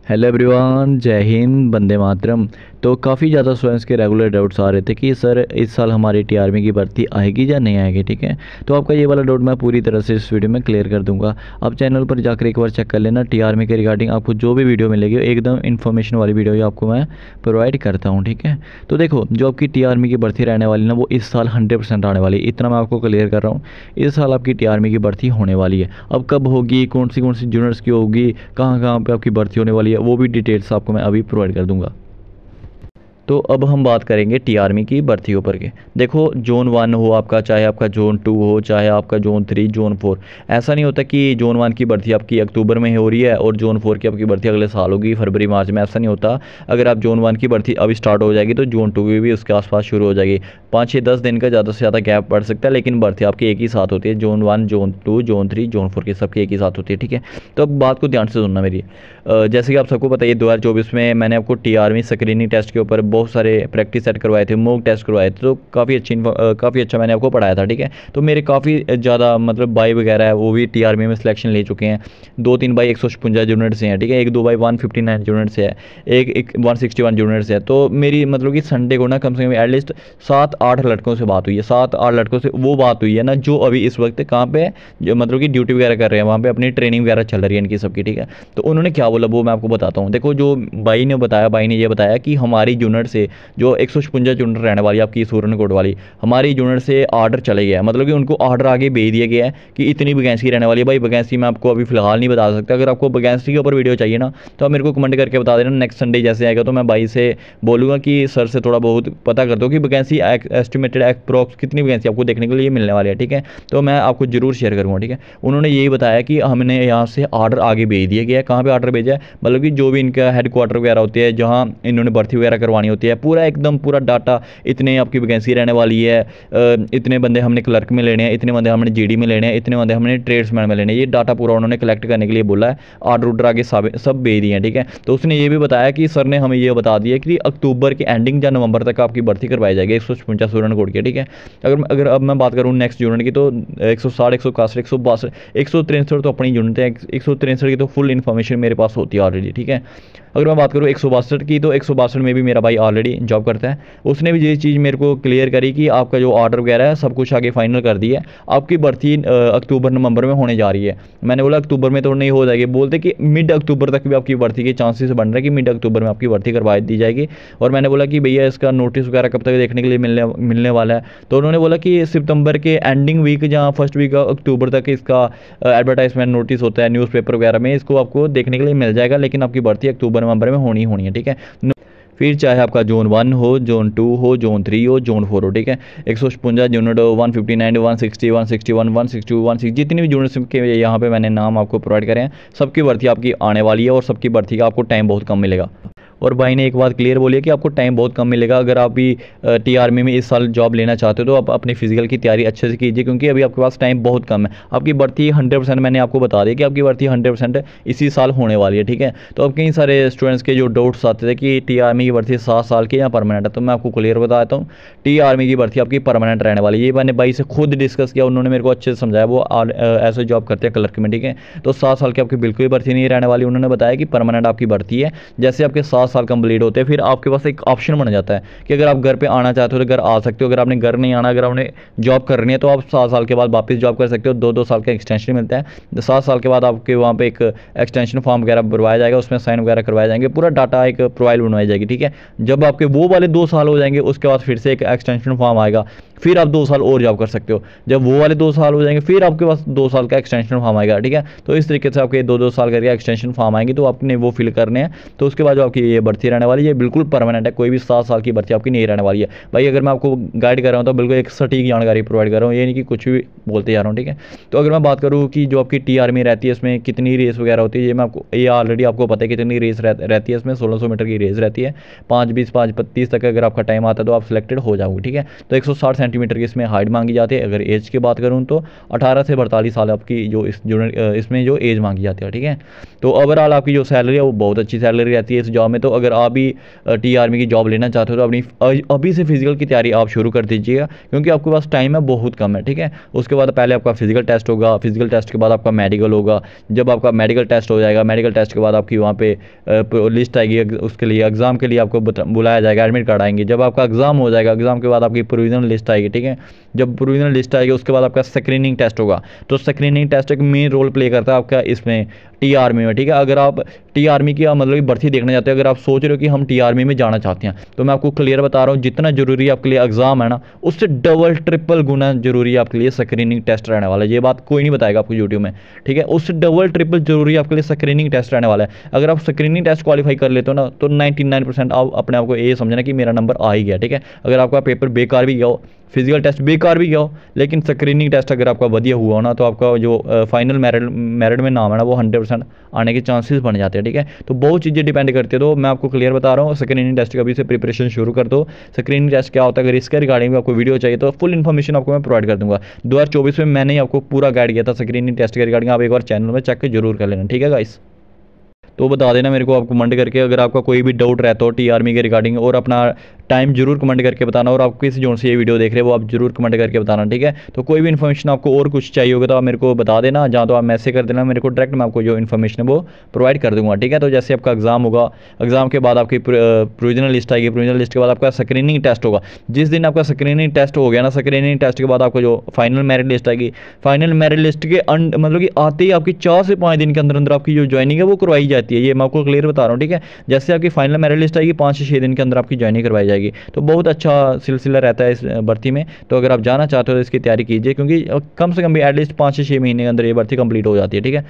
Hello everyone, जय हिंद, वंदे मातरम। तो काफ़ी ज़्यादा स्टूडेंट्स के रेगुलर डाउट्स आ रहे थे कि सर इस साल हमारी टीआरमी की भर्ती आएगी या नहीं आएगी। ठीक है, तो आपका ये वाला डाउट मैं पूरी तरह से इस वीडियो में क्लियर कर दूंगा। आप चैनल पर जाकर एक बार चेक कर लेना, टीआरमी के रिगार्डिंग आपको जो भी वीडियो मिलेगी एकदम इन्फॉर्मेशन वाली वीडियो ही आपको मैं प्रोवाइड करता हूँ। ठीक है, तो देखो जो आपकी टीआरमी की भर्ती रहने वाली ना वो इस साल 100% आने वाली है, इतना मैं आपको क्लियर कर रहा हूँ। इस साल आपकी टीआरमी की भर्ती होने वाली है। अब कब होगी, कौन सी यूनिट्स की होगी, कहाँ कहाँ पे आपकी भर्ती होने वाली है, वो भी डिटेल्स आपको मैं अभी प्रोवाइड कर दूंगा। तो अब हम बात करेंगे टीआरमी की भर्तियों पर के। देखो जोन 1 हो आपका, चाहे आपका जोन 2 हो, चाहे आपका जोन 3, जोन 4, ऐसा नहीं होता कि जोन 1 की भर्ती आपकी अक्टूबर में हो रही है और जोन 4 की आपकी भर्ती अगले साल होगी फरवरी मार्च में। ऐसा नहीं होता। अगर आप जोन 1 की भर्ती अभी स्टार्ट हो जाएगी तो जोन 2 की भी उसके आसपास शुरू हो जाएगी। 5-6-10 दिन का ज़्यादा से ज़्यादा गैप पड़ सकता है, लेकिन भर्ती आपकी एक ही साथ होती है। जोन 1, जोन 2, जोन 3, जोन 4 की सबकी एक ही साथ होती है। ठीक है, तो अब बात को ध्यान से सुनना मेरी। जैसे कि आप सबको पता है 2024 में मैंने आपको टीआरमी स्क्रीनिंग टेस्ट के ऊपर बहुत सारे प्रैक्टिस सेट करवाए थे, मॉक टेस्ट करवाए थे, तो काफ़ी अच्छा मैंने आपको पढ़ाया था। ठीक है, तो मेरे काफ़ी ज़्यादा मतलब बाई वगैरह है वो भी टीआरमी में सिलेक्शन ले चुके हैं। 2-3 बाई 156 यूनिट से हैं। ठीक है, 1-2 बाई 159 यूनिट से है, एक 161 यूनिट से है। तो मेरी मतलब कि संडे को ना कम से कम एटलीस्ट 7-8 लड़कों से बात हुई है। 7-8 लड़कों से वो बात हुई है ना जो अभी इस वक्त कहाँ पे जो मतलब कि ड्यूटी वगैरह कर रहे हैं, वहाँ पे अपनी ट्रेनिंग वगैरह चल रही है इनकी सबकी। ठीक है, तो उन्होंने क्या बोला वो मैं आपको बताता हूँ। देखो जो बाई ने ये बताया कि हमारी यूनिट से जो 156 यूनिट रहने वाली आपकी सूरनकोट वाली, हमारी यूनिट से ऑर्डर चले गया है। मतलब कि उनको ऑर्डर आगे भेज दिया गया है कि इतनी वैकेंसी रहने वाली है। भाई वैकेंसी मैं आपको अभी फिलहाल नहीं बता सकता। अगर आपको वैकेंसी के ऊपर वीडियो चाहिए ना तो आप मेरे को कमेंट करके बता देना। नेक्स्ट संडे जैसे आएगा तो मैं बाई से बोलूँगा कि सर से थोड़ा बहुत पता कर दो कि वैकेंसी एस्टिमेटेड अप्रॉक्स कितनी वैकेंसी आपको देखने के लिए मिलने वाली है। ठीक है, तो मैं आपको जरूर शेयर करूँगा। ठीक है, उन्होंने यही बताया कि हमने यहाँ से ऑर्डर आगे भेज दिया गया है। कहाँ पर ऑर्डर भेजा है, मतलब कि जो भी इनका हेडक्वार्टर वगैरह होती है जहाँ इन्होंने भर्ती वगैरह करवानी होती है, पूरा एकदम पूरा डाटा, इतने आपकी वैकेंसी रहने वाली है, इतने बंदे हमने क्लर्क में लेने हैं, इतने बंदे हमने जीडी में लेने हैं, इतने बंदे हमने ट्रेड्समैन में लेने हैं, ये डाटा पूरा उन्होंने कलेक्ट करने के लिए बोला है। ऑर्डर आगे सब भेज दिए हैं। ठीक है, तो उसने ये भी बताया कि सर ने हमें ये बता दिया कि अक्टूबर के एंडिंग या नवंबर तक आपकी भर्ती करवाई जाएगी 156 स्टूडेंट कोड की। ठीक है, अगर अब मैं बात करूँ नेक्स्ट यूनिट की तो 160, 161, 162, 163 तो अपनी यूनिट है। 163 की तो फुल इन्फॉर्मेशन मेरे पास होती है ऑलरेडी। ठीक है, अगर मैं बात करूँ 162 की तो 162 में भी मेरा भाई ऑलरेडी जॉब करता है। उसने भी ये चीज़ मेरे को क्लियर करी कि आपका जो ऑर्डर वगैरह है सब कुछ आगे फाइनल कर दिया है, आपकी भर्ती अक्टूबर नवंबर में होने जा रही है। मैंने बोला अक्टूबर में तो नहीं हो जाएगी, बोलते कि मिड अक्टूबर तक भी आपकी भर्ती के चांसेस बन रहे हैं कि मिड अक्टूबर में आपकी भर्ती करवा दी जाएगी। और मैंने बोला कि भैया इसका नोटिस वगैरह कब तक देखने के लिए मिलने वाला है, तो उन्होंने बोला कि सितंबर के एंडिंग वीक या फर्स्ट वीक अक्टूबर तक इसका एडवर्टाइजमेंट नोटिस होता है न्यूज़पेपर वगैरह में, इसको आपको देखने के लिए मिल जाएगा। लेकिन आपकी भर्ती अक्टूबर नवंबर में होनी है। ठीक है, फिर चाहे आपका जोन 1 हो, जोन 2 हो, जोन 3 हो, जोन 4 हो। ठीक है, 156 यूनिट हो, 159, 160, 161, 162, 160 जितनी भी यूनिट्स के यहाँ पे मैंने नाम आपको प्रोवाइड करे हैं, सबकी भर्ती आपकी आने वाली है और सबकी भर्ती का आपको टाइम बहुत कम मिलेगा। और भाई ने एक बात क्लियर बोली है कि आपको टाइम बहुत कम मिलेगा। अगर आप भी टीआरमी में इस साल जॉब लेना चाहते हो तो आप अपनी फिजिकल की तैयारी अच्छे से कीजिए, क्योंकि अभी आपके पास टाइम बहुत कम है। आपकी भर्ती 100%, मैंने आपको बता दिया कि आपकी भर्ती 100% इसी साल होने वाली है। ठीक है, तो अब कई सारे स्टूडेंट्स के जो डाउट्स आते थे कि टीआरमी की भर्ती 7 साल की या परमानेंट है, तो मैं आपको क्लियर बता देता हूँ टीआरमी की भर्ती आपकी परमानेंट रहने वाली है। ये मैंने भाई से खुद डिस्कस किया, उन्होंने मेरे को अच्छे से समझाया। वो ऐसे जॉब करते हैं क्लर्क में। ठीक है, तो 7 साल की आपकी बिल्कुल भी भर्ती नहीं रहने वाली। उन्होंने बताया कि परमानेंट आपकी भर्ती है। जैसे आपके 7 साल कंप्लीट होते हैं फिर आपके पास एक ऑप्शन बन जाता है कि अगर आप घर पे आना चाहते हो तो घर आ सकते हो। अगर आपने घर नहीं आना, अगर आपने जॉब करनी है तो आप 7 साल के बाद वापस जॉब कर सकते हो। 2-2 साल का एक्सटेंशन मिलता है। 7 साल के बाद आपके वहाँ पे एक एक्सटेंशन फॉर्म वगैरह भरवाया जाएगा, उसमें साइन वगैरह करवाए जाएंगे, पूरा डाटा एक प्रोफाइल बनवाई जाएगी। ठीक है, जब आपके वो वाले 2 साल हो जाएंगे उसके बाद फिर से एक एक्सटेंशन फॉर्म आएगा, फिर आप 2 साल और जॉब कर सकते हो। जब वो वाले 2 साल हो जाएंगे फिर आपके पास 2 साल का एक्सटेंशन फॉर्म आएगा। ठीक है, तो इस तरीके से आपके 2-2 साल करके एक्सटेंशन फॉर्म आएंगे, तो आपने वो फिल करने हैं। तो उसके बाद जो आपकी ये भर्ती रहने वाली है बिल्कुल परमानेंट है, कोई भी 7 साल की भर्ती आपकी नहीं रहने वाली है। भाई अगर मैं आपको गाइड कर रहा हूँ तो बिल्कुल एक सटीक जानकारी प्रोवाइड कर रहा हूँ, ये नहीं कि कुछ भी बोलते जा रहा हूँ। ठीक है, तो अगर मैं बात करूँ कि जो आपकी टीआरमी रहती है इसमें कितनी रेस वगैरह होती है, ये मैं आपको ये ऑलरेडी आपको पता है कितनी रेस रहती है। इसमें 1600 मीटर की रेस रहती है। 5-20, 5-32 तक अगर आपका टाइम आता है तो आप सिलेक्टेड हो जाओगे। ठीक है, तो 160 सेंटीमीटर की इसमें हाइट मांगी जाती है। अगर एज की बात करूँ तो 18 से 42 साल आपकी जो इसमें जो एज मांगी जाती है। ठीक है, तो ओवरऑल आपकी जो सैलरी है वो बहुत अच्छी सैलरी रहती है इस जॉब में। तो तो अगर आप भी टी आर्मी की जॉब लेना चाहते हो तो अपनी अभी से फिजिकल की तैयारी आप शुरू कर दीजिएगा, क्योंकि आपके पास टाइम है बहुत कम है, ठीक है। उसके बाद पहले आपका फिजिकल टेस्ट होगा, फिजिकल टेस्ट के बाद आपका मेडिकल होगा। जब आपका मेडिकल टेस्ट हो जाएगा, मेडिकल टेस्ट के बाद आपकी वहाँ पे लिस्ट आएगी, उसके लिए एग्ज़ाम के लिए आपको बुलाया जाएगा, एडमिट कार्ड आएंगे। जब आपका एग्ज़ाम हो जाएगा, एग्ज़ाम के बाद आपकी प्रोविजनल लिस्ट आएगी, ठीक है। जब प्रोविजनल लिस्ट आएगी उसके बाद आपका स्क्रीनिंग टेस्ट होगा। तो स्क्रीनिंग टेस्ट एक मेन रोल प्ले करता है आपका इसमें टी आर्मी में, ठीक है। अगर आप टी आर्मी की मतलब भर्ती देखना चाहते हो, अगर आप सोच रहे हो कि हम टी आर्मी में जाना चाहते हैं, तो मैं आपको क्लियर बता रहा हूँ, जितना जरूरी आपके लिए एग्जाम है ना, उससे डबल ट्रिपल गुना जरूरी आपके लिए स्क्रीनिंग टेस्ट रहने वाला है। ये बात कोई नहीं बताएगा आपको यूट्यूब में, ठीक है। उससे डबल ट्रिपल जरूरी आपके लिए स्क्रीनिंग टेस्ट रहने वाला है। अगर आप स्क्रीनिंग टेस्ट क्वालिफाई कर लेते हो ना, तो 99% आप अपने आप को ये समझना कि मेरा नंबर आ ही गया, ठीक है। अगर आपका पेपर बेकार भी गया हो, फिजिकल टेस्ट बेकार भी गया हो, लेकिन स्क्रीनिंग टेस्ट अगर आपका बढ़िया हुआ हो ना, तो आपका जो फाइनल मेरिट में नाम है ना, वो 100% आने के चांसेस बन जाते हैं, ठीक है। तो बहुत चीज़ें डिपेंड करती है। तो मैं आपको क्लियर बता रहा हूँ, स्क्रीनिंग टेस्ट का अभी से प्रिपरेशन शुरू कर दो। स्क्रीनिंग टेस्ट क्या होता है, अगर इसके रिगार्डिंग में आपको वीडियो चाहिए तो फुल इन्फॉर्मेशन आपको मैं प्रोवाइड कर दूंगा। 2024 में मैंने ही आपको पूरा गाइड किया था स्क्रीनिंग टेस्ट के रिगार्डिंग, आप एक बार चैनल में चेक जरूर कर लेना, ठीक है गाइस। तो बता देना मेरे को आप कमेंट करके, अगर आपका कोई भी डाउट रहता हो टी आर्मी के रिगार्डिंग, और अपना टाइम जरूर कमेंट करके बताना, और आप किस जोन से ये वीडियो देख रहे हो वो आप जरूर कमेंट करके बताना, ठीक है। तो कोई भी इन्फॉर्मेशन आपको और कुछ चाहिए होगा तो आप मेरे को बता देना, जहाँ तो आप मैसेज कर देना मेरे को डायरेक्ट, मैं आपको जो इन्फॉर्मेशन है वो प्रोवाइड कर दूंगा, ठीक है। तो जैसे आपका एग्जाम होगा, एग्जाम के बाद आपकी प्रोविजनल लिस्ट आएगी, प्रोविजनल लिस्ट के बाद आपका स्क्रीनिंग टेस्ट होगा। जिस दिन आपका स्क्रीनिंग टेस्ट हो गया ना, स्क्रीनिंग टेस्ट के बाद आपको जो फाइनल मेरिट लिस्ट आएगी, फाइनल मेरिट लिस्ट के मतलब कि आते ही आपकी 4 से 5 दिन के अंदर अंदर आपकी जो ज्वाइनिंग है वो करवाई जाती है। ये मैं आपको क्लियर बता रहा हूँ, ठीक है। जैसे आपकी फाइनल मेरिट लिस्ट आएगी, 5 से 6 दिन के अंदर आपकी ज्वाइनिंग करवाई जाएगी। तो बहुत अच्छा सिलसिला रहता है इस भर्ती में। तो अगर आप जाना चाहते हो तो इसकी तैयारी कीजिए, क्योंकि कम से कम भी एटलीस्ट 5 से 6 महीने के अंदर ये भर्ती कंप्लीट हो जाती है, ठीक है।